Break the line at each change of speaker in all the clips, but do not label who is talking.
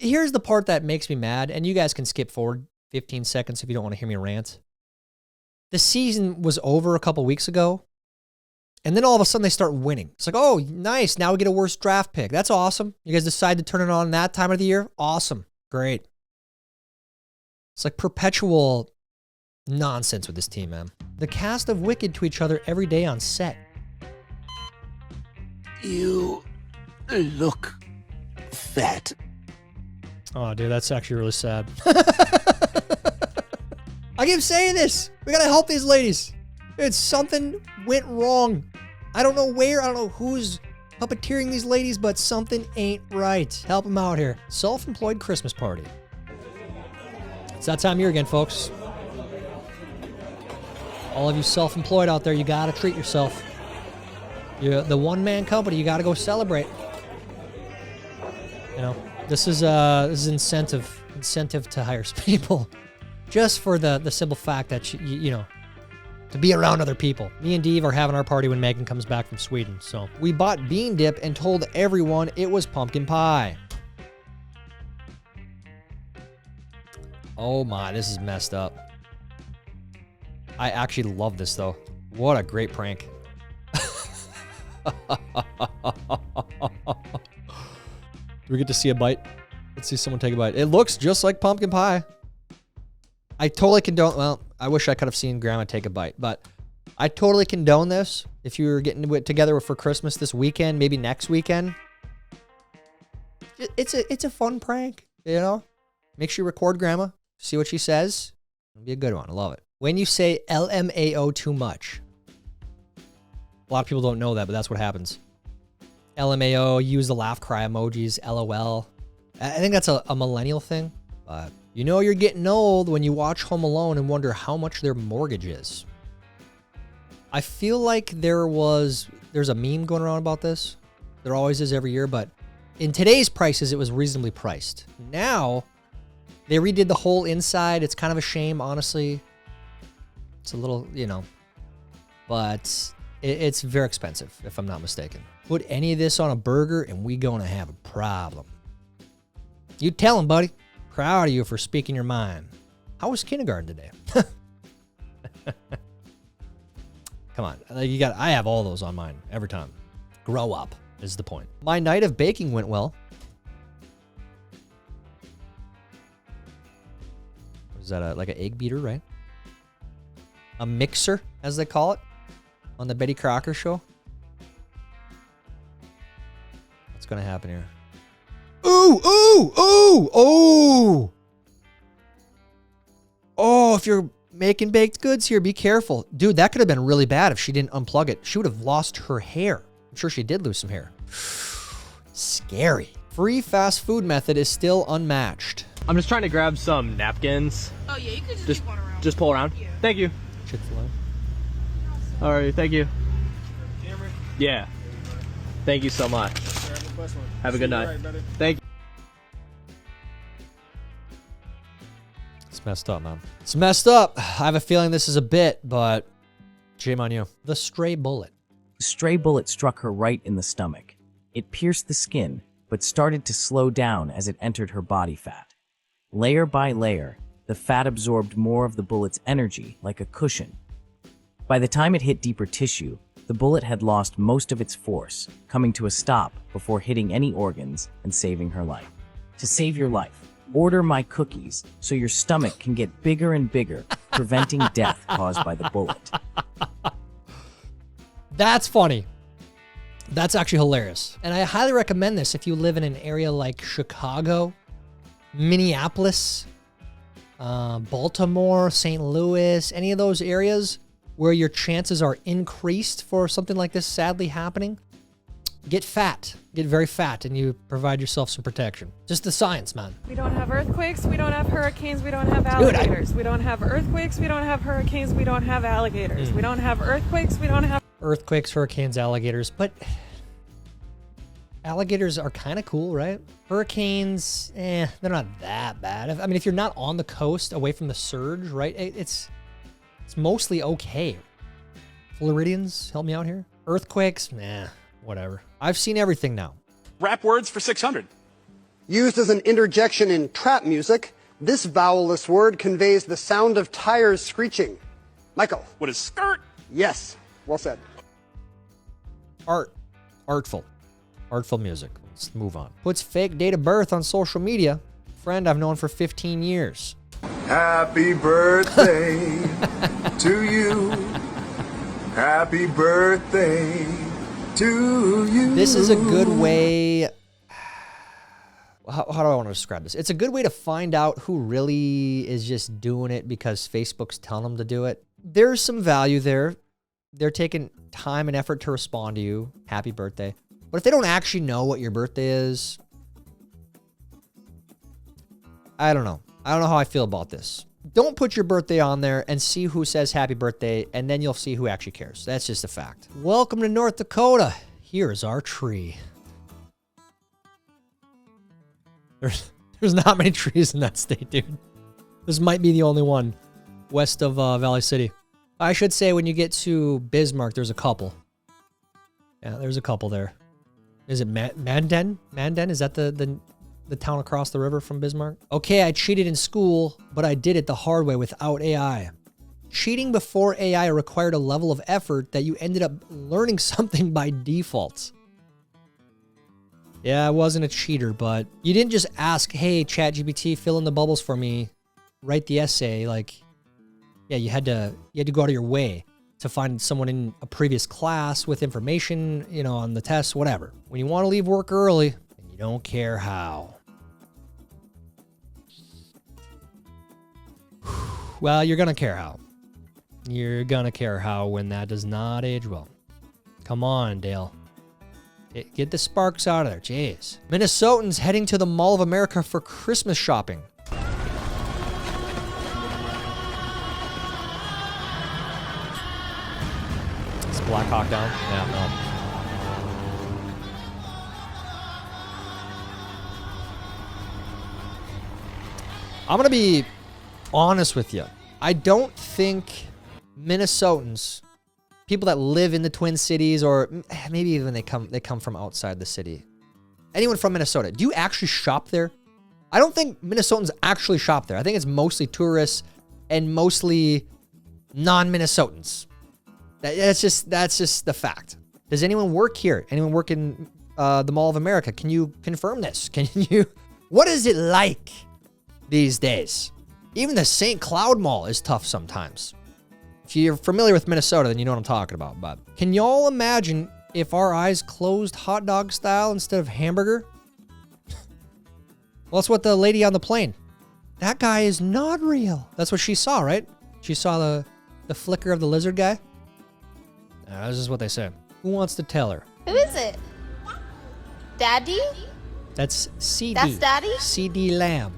Here's the part that makes me mad, and you guys can skip forward 15 seconds if you don't want to hear me rant. The season was over a couple weeks ago, and then all of a sudden they start winning. It's like, oh, nice. Now we get a worse draft pick. That's awesome. You guys decide to turn it on that time of the year? Awesome. Great. It's like perpetual nonsense with this team, man. The cast of Wicked to each other every day on set.
You look fat.
Oh, dude, that's actually really sad. I keep saying this. We gotta help these ladies. Dude, something went wrong. I don't know where, I don't know who's puppeteering these ladies, but something ain't right. Help them out here. Self-employed Christmas party. It's that time of year again, folks. All of you self-employed out there, you gotta treat yourself. You're the one-man company, you gotta go celebrate. You know, this is incentive to hire people, just for the simple fact that you know, to be around other people. Me and Dave are having our party when Megan comes back from Sweden, so we bought bean dip and told everyone it was pumpkin pie. Oh my, this is messed up. I actually love this though. What a great prank. Do we get to see a bite? Let's see someone take a bite. It looks just like pumpkin pie. I totally condone, well, I wish I could have seen Grandma take a bite, but I totally condone this. If you were getting together for Christmas this weekend, maybe next weekend, it's a fun prank, you know? Make sure you record Grandma, see what she says. It'll be a good one, I love it. When you say LMAO too much, a lot of people don't know that, but that's what happens. LMAO, use the laugh cry emojis, LOL. I think that's a millennial thing, but you know you're getting old when you watch Home Alone and wonder how much their mortgage is. I feel like there's a meme going around about this. There always is every year, but in today's prices, it was reasonably priced. Now, they redid the whole inside. It's kind of a shame, honestly. It's a little, you know, but it's very expensive, if I'm not mistaken. Put any of this on a burger and we gonna have a problem. You tell him, buddy. Proud of you for speaking your mind. How was kindergarten today? Come on, I have all those on mine every time. Grow up is the point. My night of baking went well. Is that like an egg beater, right? A mixer, as they call it, on the Betty Crocker show. What's gonna happen here? Ooh, ooh, ooh, ooh. Oh, if you're making baked goods here, be careful. Dude, that could have been really bad if she didn't unplug it. She would have lost her hair. I'm sure she did lose some hair. Scary. Free fast food method is still unmatched.
I'm just trying to grab some napkins.
Oh yeah, you could just keep one around.
Just pull around? Yeah. Thank you.
Chick-fil-A.
All right, thank you. Yeah. Thank you so much. Have a good night. Thank you.
It's messed up, man. It's messed up. I have a feeling this is a bit, but shame on you. The stray bullet.
The stray bullet struck her right in the stomach. It pierced the skin, but started to slow down as it entered her body fat. Layer by layer, the fat absorbed more of the bullet's energy like a cushion. By the time it hit deeper tissue, the bullet had lost most of its force, coming to a stop before hitting any organs and saving her life. To save your life, order my cookies so your stomach can get bigger and bigger, preventing death caused by the bullet.
That's funny. That's actually hilarious. And I highly recommend this if you live in an area like Chicago, Minneapolis, Baltimore, St. Louis, any of those areas where your chances are increased for something like this sadly happening. Get fat. Get very fat, and you provide yourself some protection. Just the science, man.
We don't have earthquakes, we don't have hurricanes, we don't have alligators. We don't have earthquakes, we don't have hurricanes, we don't have alligators. We don't have earthquakes, we don't have...
Earthquakes, hurricanes, alligators, but alligators are kind of cool, right? Hurricanes, they're not that bad. I mean, if you're not on the coast, away from the surge, right? It's mostly okay. Floridians, help me out here. Earthquakes, whatever. I've seen everything now.
Rap words for 600.
Used as an interjection in trap music, this vowelless word conveys the sound of tires screeching. Michael.
What is skirt?
Yes. Well said.
Artful music. Let's move on. Puts fake date of birth on social media. Friend I've known for 15 years.
Happy birthday to you. Happy birthday to you.
This is a good way. How do I want to describe this? It's a good way to find out who really is just doing it because Facebook's telling them to do it. There's some value there. They're taking time and effort to respond to you. Happy birthday. But if they don't actually know what your birthday is, I don't know. I don't know how I feel about this. Don't put your birthday on there and see who says happy birthday, and then you'll see who actually cares. That's just a fact. Welcome to North Dakota. Here's our tree. There's not many trees in that state, dude. This might be the only one west of Valley City. I should say when you get to Bismarck, there's a couple. Yeah, there's a couple there. Is it Mandan? Mandan? Is that the town across the river from Bismarck? Okay, I cheated in school, but I did it the hard way without AI. Cheating before AI required a level of effort that you ended up learning something by default. Yeah, I wasn't a cheater, but you didn't just ask, hey, ChatGPT, fill in the bubbles for me, write the essay. Like, yeah, you had to go out of your way to find someone in a previous class with information, you know, on the test, whatever. When you want to leave work early and you don't care how. Well, you're going to care how. You're going to care how when that does not age well. Come on, Dale. Get the sparks out of there. Jeez. Minnesotans heading to the Mall of America for Christmas shopping. Is Black Hawk down? Yeah, no. I'm going to be honest with you. I don't think Minnesotans, people that live in the Twin Cities, or maybe even they come from outside the city. Anyone from Minnesota, do you actually shop there? I don't think Minnesotans actually shop there. I think it's mostly tourists and mostly non-Minnesotans. That's just the fact. Does anyone work here? Anyone work in the Mall of America? Can you confirm this? What is it like these days? Even the St. Cloud Mall is tough sometimes. If you're familiar with Minnesota, then you know what I'm talking about. But can y'all imagine if our eyes closed hot dog style instead of hamburger? Well, that's what the lady on the plane. That guy is not real. That's what she saw, right? She saw the flicker of the lizard guy. This is what they say. Who wants to tell her?
Who is it? Daddy?
That's CD.
That's Daddy?
CD Lamb.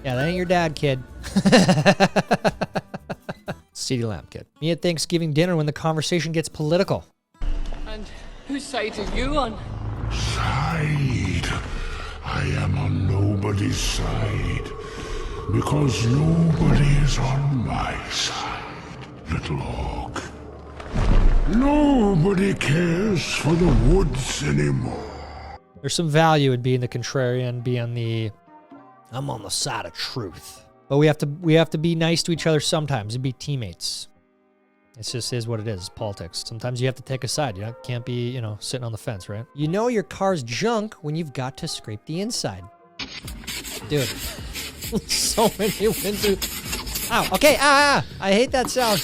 Yeah, that ain't your dad, kid. CD Lamb, kid. Me at Thanksgiving dinner when the conversation gets political.
And whose side are you on?
Side. I am on nobody's side. Because nobody is on my side, little hawk. Nobody cares for the woods anymore.
There's some value in being the contrarian, being the I'm on the side of truth. But we have to be nice to each other sometimes and be teammates. It just is what it is. It's politics. Sometimes you have to take a side. You can't be, sitting on the fence, right? You know your car's junk when you've got to scrape the inside. Dude. So many windows. Ow. Okay. I hate that sound.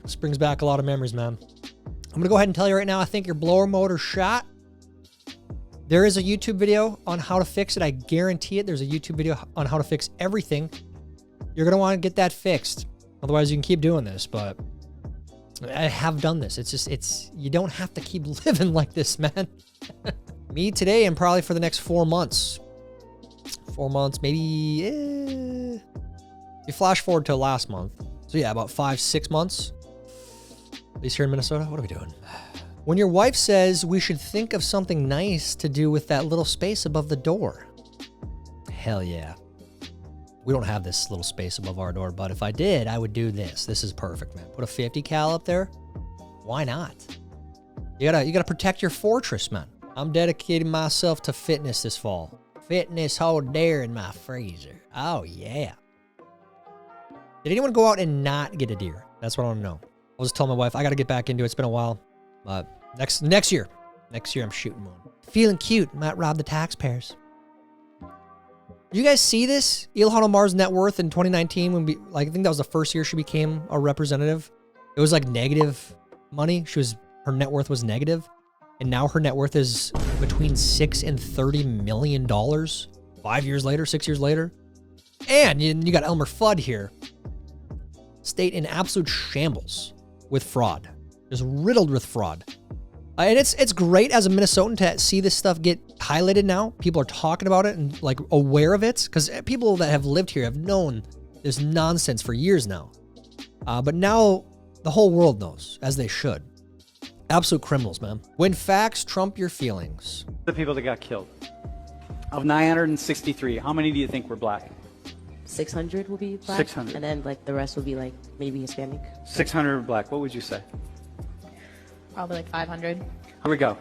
This brings back a lot of memories, man. I'm going to go ahead and tell you right now, I think your blower motor shot. There is a YouTube video on how to fix it. I guarantee it. There's a YouTube video on how to fix everything. You're going to want to get that fixed. Otherwise, you can keep doing this, but I have done this. You don't have to keep living like this, man. Me today and probably for the next 4 months. 4 months, maybe. You flash forward to last month. So yeah, about 5-6 months. At least here in Minnesota. What are we doing? When your wife says we should think of something nice to do with that little space above the door. Hell yeah. We don't have this little space above our door, but if I did, I would do this. This is perfect, man. Put a 50 cal up there. Why not? You gotta protect your fortress, man. I'm dedicating myself to fitness this fall. Fitness whole deer in my freezer. Oh yeah. Did anyone go out and not get a deer? That's what I want to know. I'll just tell my wife I gotta get back into it. It's been a while. But next year I'm shooting one. Feeling cute, might rob the taxpayers. You guys see this? Ilhan Omar's net worth in 2019 when I think that was the first year she became a representative. It was like negative money. Her net worth was negative, and now her net worth is between $6 and $30 million. 5 years later, 6 years later, and you got Elmer Fudd here. State in absolute shambles with fraud, just riddled with fraud. And it's great as a Minnesotan to see this stuff get highlighted now. People are talking about it and like aware of it, because people that have lived here have known this nonsense for years now. But now the whole world knows, as they should. Absolute criminals, man. When facts trump your feelings.
The people that got killed. Of 963, how many do you think were black?
600 will be black.
600.
And then like the rest will be like maybe Hispanic.
600 were black. What would you say?
Probably like 500.
Here we go.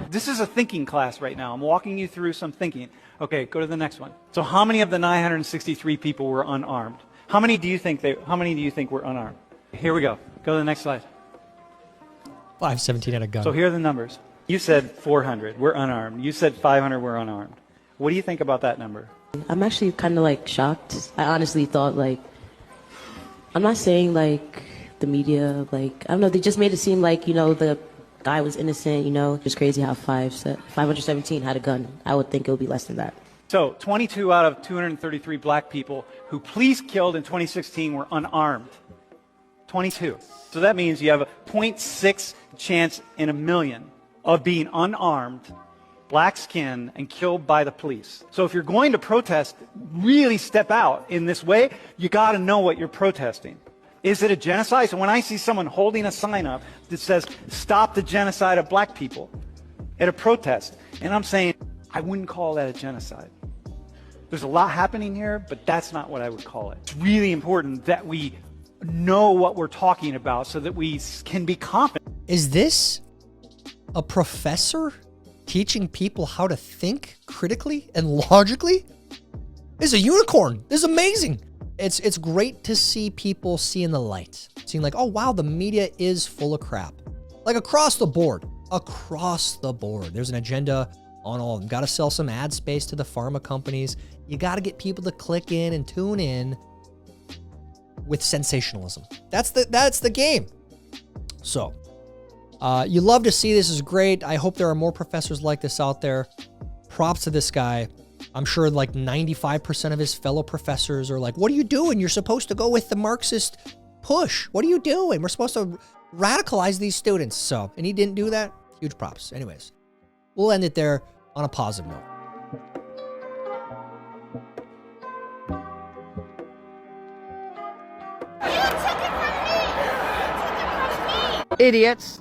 This is a thinking class right now. I'm walking you through some thinking. Okay, go to the next one. So how many of the 963 people were unarmed? How many do you think were unarmed? Here we go. Go to the next slide.
517 had a gun.
So here are the numbers. You said 400 were unarmed. You said 500 were unarmed. What do you think about that number?
I'm actually kind of like shocked. I honestly thought like, I'm not saying like the media, like, I don't know, they just made it seem like, you know, the guy was innocent, you know. It's crazy how 517 had a gun. I would think it would be less than that.
So 22 out of 233 black people who police killed in 2016 were unarmed. 22. So that means you have a 0.6 chance in a million of being unarmed, black skin, and killed by the police. So if you're going to protest, really step out in this way, you got to know what you're protesting. Is it a genocide? So when I see someone holding a sign up that says, "Stop the genocide of black people," at a protest, and I'm saying, I wouldn't call that a genocide. There's a lot happening here, but that's not what I would call it. It's really important that we know what we're talking about so that we can be confident.
Is this a professor teaching people how to think critically and logically? This is a unicorn. This is amazing. It's great to see people seeing the light, seeing like, oh wow, the media is full of crap. Like across the board. There's an agenda on all of them. Got to sell some ad space to the pharma companies. You got to get people to click in and tune in with sensationalism. That's the game. So, you love to see this. Is great. I hope there are more professors like this out there. Props to this guy. I'm sure like 95% of his fellow professors are like, what are you doing? You're supposed to go with the Marxist push. What are you doing? We're supposed to radicalize these students. So, and he didn't do that. Huge props. Anyways, we'll end it there on a positive note.
Idiots.